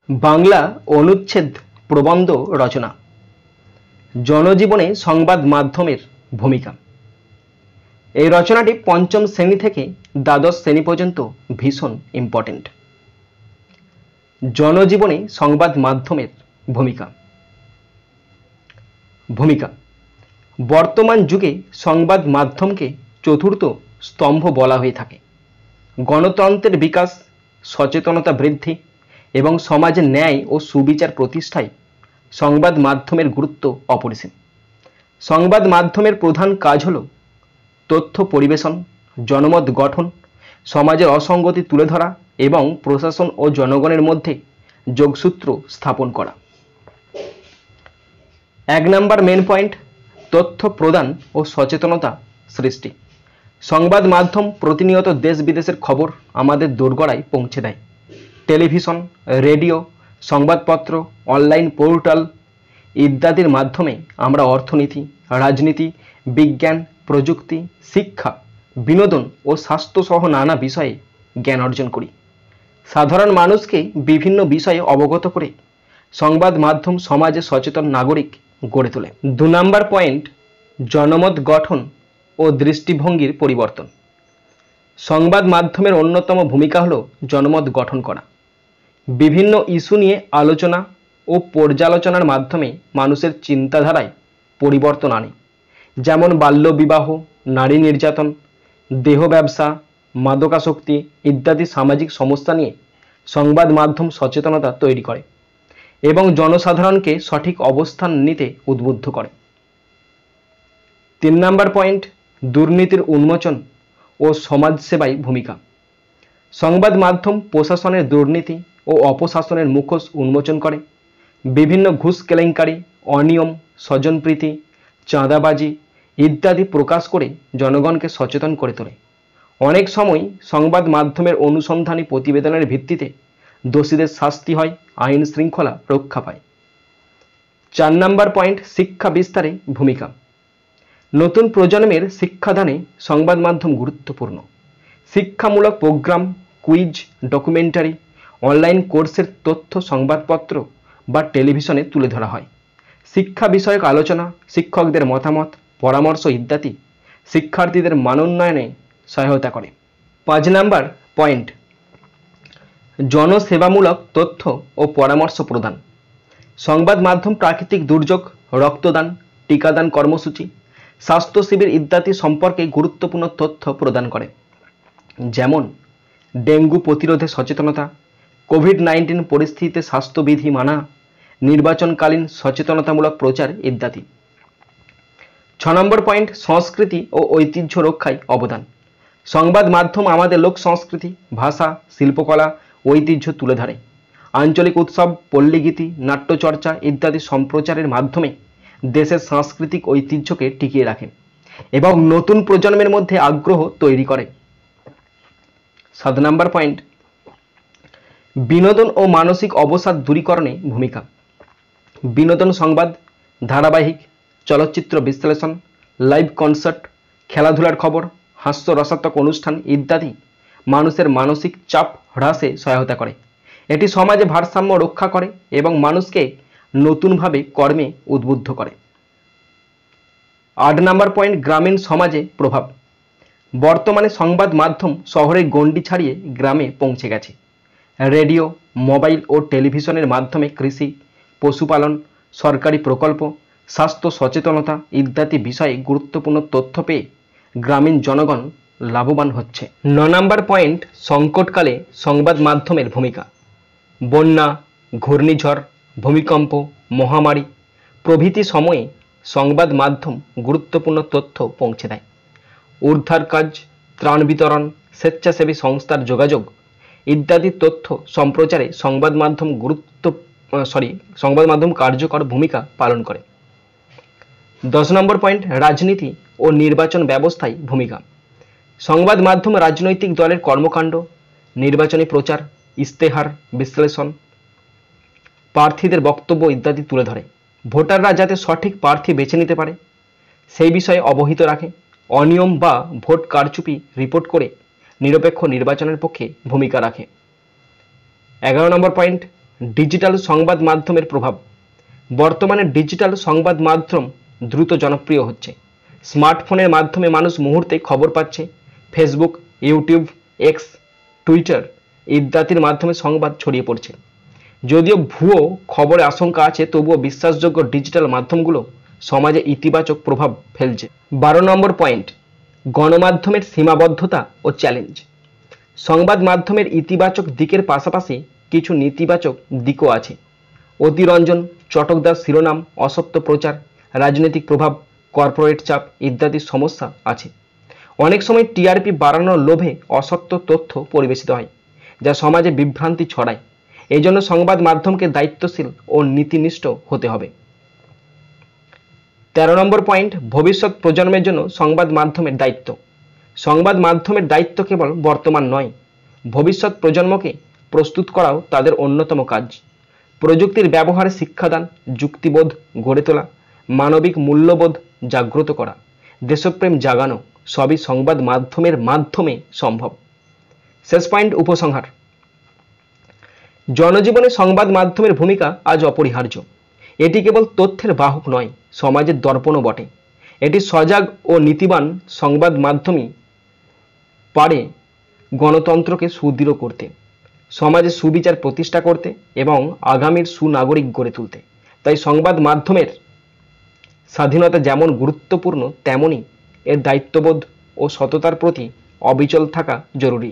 বাংলা অনুচ্ছেদ প্রবন্ধ রচনা। জনজীবনে সংবাদ মাধ্যমের ভূমিকা। এই রচনাটি পঞ্চম শ্রেণী থেকে দ্বাদশ শ্রেণী পর্যন্ত ভীষণ ইম্পর্টেন্ট। জনজীবনে সংবাদ মাধ্যমের ভূমিকা। বর্তমান যুগে সংবাদ মাধ্যমকে চতুর্থ স্তম্ভ বলা হয়ে থাকে। গণতন্ত্রের বিকাশ, সচেতনতা বৃদ্ধি এবং সমাজে ন্যায় ও সুবিচার প্রতিষ্ঠায় সংবাদ মাধ্যমের গুরুত্ব অপরিসীম। সংবাদ মাধ্যমের প্রধান কাজ হল তথ্য পরিবেশন, জনমত গঠন, সমাজের অসঙ্গতি তুলে ধরা এবং প্রশাসন ও জনগণের মধ্যে যোগসূত্র স্থাপন করা। 1 নম্বর মেন পয়েন্ট, তথ্য প্রদান ও সচেতনতা সৃষ্টি। সংবাদ মাধ্যম প্রতিনিয়ত দেশ বিদেশের খবর আমাদের দোরগোড়ায় পৌঁছে দেয়। টেলিভিশন, রেডিও, সংবাদপত্র, অনলাইন পোর্টাল ইত্যাদির মাধ্যমে আমরা অর্থনীতি, রাজনীতি, বিজ্ঞান, প্রযুক্তি, শিক্ষা, বিনোদন ও স্বাস্থ্য সহ নানা বিষয়ে জ্ঞান অর্জন করি। সাধারণ মানুষকে বিভিন্ন বিষয়ে অবগত করে সংবাদ মাধ্যম সমাজে সচেতন নাগরিক গড়ে তোলে। 2 নম্বর পয়েন্ট, জনমত গঠন ও দৃষ্টিভঙ্গির পরিবর্তন। সংবাদ মাধ্যমের অন্যতম ভূমিকা হল জনমত গঠন করা। বিভিন্ন ইস্যু নিয়ে আলোচনা ও পর্যালোচনার মাধ্যমে মানুষের চিন্তাধারায় পরিবর্তন আনে। যেমন বাল্যবিবাহ, নারী নির্যাতন, দেহ ব্যবসা, মাদকাসক্তি ইত্যাদি সামাজিক সমস্যা নিয়ে সংবাদ মাধ্যম সচেতনতা তৈরি করে এবং জনসাধারণকে সঠিক অবস্থান নিতে উদ্বুদ্ধ করে। 3 নম্বর পয়েন্ট, দুর্নীতির উন্মোচন ও সমাজসেবায় ভূমিকা। সংবাদ মাধ্যম প্রশাসনের দুর্নীতি ও অপশাসনের মুখোশ উন্মোচন করে। বিভিন্ন ঘুষ কেলেঙ্কারি, অনিয়ম, স্বজনপ্রীতি, চাঁদাবাজি ইত্যাদি প্রকাশ করে জনগণকে সচেতন করে তোলে। অনেক সময় সংবাদ মাধ্যমের অনুসন্ধানী প্রতিবেদনের ভিত্তিতে দোষীদের শাস্তি হয়, আইন শৃঙ্খলা রক্ষা পায়। 4 নম্বর পয়েন্ট, শিক্ষা বিস্তারে ভূমিকা। নতুন প্রজন্মের শিক্ষাদানে সংবাদ মাধ্যম গুরুত্বপূর্ণ। শিক্ষামূলক প্রোগ্রাম, কুইজ, ডকুমেন্টারি, অনলাইন কোর্সের তথ্য সংবাদপত্র বা টেলিভিশনে তুলে ধরা হয়। শিক্ষা বিষয়ক আলোচনা, শিক্ষকদের মতামত, পরামর্শ ইত্যাদি শিক্ষার্থীদের মানোন্নয়নে সহায়তা করে। 5 নম্বর পয়েন্ট, জনসেবামূলক তথ্য ও পরামর্শ প্রদান। সংবাদ মাধ্যম প্রাকৃতিক দুর্যোগ, রক্তদান, টিকাদান কর্মসূচি, স্বাস্থ্য শিবির ইত্যাদি সম্পর্কে গুরুত্বপূর্ণ তথ্য প্রদান করে। যেমন ডেঙ্গু প্রতিরোধে সচেতনতা, কোভিড-19 পরিস্থিতিতে স্বাস্থ্যবিধি মানা, নির্বাচনকালীন সচেতনতামূলক প্রচার ইত্যাদি। 6 নম্বর পয়েন্ট, সংস্কৃতি ও ঐতিহ্য রক্ষায় অবদান। সংবাদ মাধ্যম আমাদের লোক সংস্কৃতি, ভাষা, শিল্পকলা, ঐতিহ্য তুলে ধরে। আঞ্চলিক উৎসব, পল্লীগীতি, নাট্যচর্চা ইত্যাদি সম্প্রচারের মাধ্যমে দেশের সাংস্কৃতিক ঐতিহ্যকে টিকিয়ে রাখে এবং নতুন প্রজন্মের মধ্যে আগ্রহ তৈরি করে। 7 নম্বর পয়েন্ট, বিনোদন ও মানসিক অবসাদ দূরীকরণে ভূমিকা। বিনোদন সংবাদ, ধারাবাহিক, চলচ্চিত্র বিশ্লেষণ, লাইভ কনসার্ট, খেলাধুলার খবর, হাস্যরসাত্মক অনুষ্ঠান ইত্যাদি মানুষের মানসিক চাপ হ্রাসে সহায়তা করে। এটি সমাজে ভারসাম্য রক্ষা করে এবং মানুষকে নতুনভাবে কর্মে উদ্বুদ্ধ করে। 8 নম্বর পয়েন্ট, গ্রামীণ সমাজে প্রভাব। বর্তমানে সংবাদ মাধ্যম শহরের গণ্ডি ছাড়িয়ে গ্রামে পৌঁছে গেছে। রেডিও, মোবাইল ও টেলিভিশনের মাধ্যমে কৃষি, পশুপালন, সরকারি প্রকল্প, স্বাস্থ্য সচেতনতা ইত্যাদি বিষয়ে গুরুত্বপূর্ণ তথ্য পেয়ে গ্রামীণ জনগণ লাভবান হচ্ছে। 9 নম্বর পয়েন্ট, সংকটকালে সংবাদ মাধ্যমের ভূমিকা। বন্যা, ঘূর্ণিঝড়, ভূমিকম্প, মহামারী প্রভৃতি সময়ে সংবাদ মাধ্যম গুরুত্বপূর্ণ তথ্য পৌঁছে দেয়। উদ্ধার কাজ, ত্রাণ বিতরণ, স্বেচ্ছাসেবী সংস্থার যোগাযোগ ইত্যাদি তথ্য সম্প্রচারে সংবাদ মাধ্যম কার্যকর ভূমিকা পালন করে। 10 নম্বর পয়েন্ট, রাজনীতি ও নির্বাচন ব্যবস্থায় ভূমিকা। সংবাদ মাধ্যম রাজনৈতিক দলের কর্মকাণ্ড, নির্বাচনী প্রচার, ইশতেহার বিশ্লেষণ, প্রার্থীদের বক্তব্য ইত্যাদি তুলে ধরে। ভোটাররা যাতে সঠিক প্রার্থী বেছে নিতে পারে সেই বিষয়ে অবহিত রাখে। অনিয়ম বা ভোট কারচুপি রিপোর্ট করে নিরপেক্ষ নির্বাচনের পক্ষে ভূমিকা রাখে। 11 নম্বর পয়েন্ট, ডিজিটাল সংবাদ মাধ্যমের প্রভাব। বর্তমানে ডিজিটাল সংবাদ মাধ্যম দ্রুত জনপ্রিয় হচ্ছে। স্মার্টফোনের মাধ্যমে মানুষ মুহূর্তে খবর পাচ্ছে। ফেসবুক, ইউটিউব, এক্স, টুইটার ইত্যাদির মাধ্যমে সংবাদ ছড়িয়ে পড়ছে। যদিও ভুয়ো খবরের আশঙ্কা আছে, তবুও বিশ্বাসযোগ্য ডিজিটাল মাধ্যমগুলো সমাজে ইতিবাচক প্রভাব ফেলছে। 12 নম্বর পয়েন্ট, গণমাধ্যমের সীমাবদ্ধতা ও চ্যালেঞ্জ। সংবাদ মাধ্যমের ইতিবাচক দিকের পাশাপাশি কিছু নেতিবাচক দিকও আছে। অতিরঞ্জন, চটকদার শিরোনাম, অসত্য প্রচার, রাজনৈতিক প্রভাব, কর্পোরেট চাপ ইত্যাদি সমস্যা আছে। অনেক সময় টিআরপি বাড়ানোর লোভে অসত্য তথ্য পরিবেশিত হয়, যা সমাজে বিভ্রান্তি ছড়ায়। এই জন্য সংবাদ মাধ্যমকে দায়িত্বশীল ও নীতিনিষ্ঠ হতে হবে। 13 নম্বর পয়েন্ট, ভবিষ্যৎ প্রজন্মের জন্য সংবাদ মাধ্যমের দায়িত্ব। সংবাদ মাধ্যমের দায়িত্ব কেবল বর্তমান নয়, ভবিষ্যৎ প্রজন্মকে প্রস্তুত করাও তাদের অন্যতম কাজ। প্রযুক্তির ব্যবহারে শিক্ষাদান, যুক্তিবোধ গড়ে তোলা, মানবিক মূল্যবোধ জাগ্রত করা, দেশপ্রেম জাগানো সবই সংবাদ মাধ্যমের মাধ্যমে সম্ভব। শেষ পয়েন্ট, উপসংহার। জনজীবনে সংবাদ মাধ্যমের ভূমিকা আজ অপরিহার্য। এটি কেবল তথ্যের বাহক নয়, সমাজের দর্পণও বটে। এটি সজাগ ও নীতিবান সংবাদ মাধ্যমই পারে গণতন্ত্রকে সুদৃঢ় করতে, সমাজে সুবিচার প্রতিষ্ঠা করতে এবং আগামীর সুনাগরিক গড়ে তুলতে। তাই সংবাদ মাধ্যমের স্বাধীনতা যেমন গুরুত্বপূর্ণ, তেমনি এর দায়িত্ববোধ ও সততার প্রতি অবিচল থাকা জরুরি।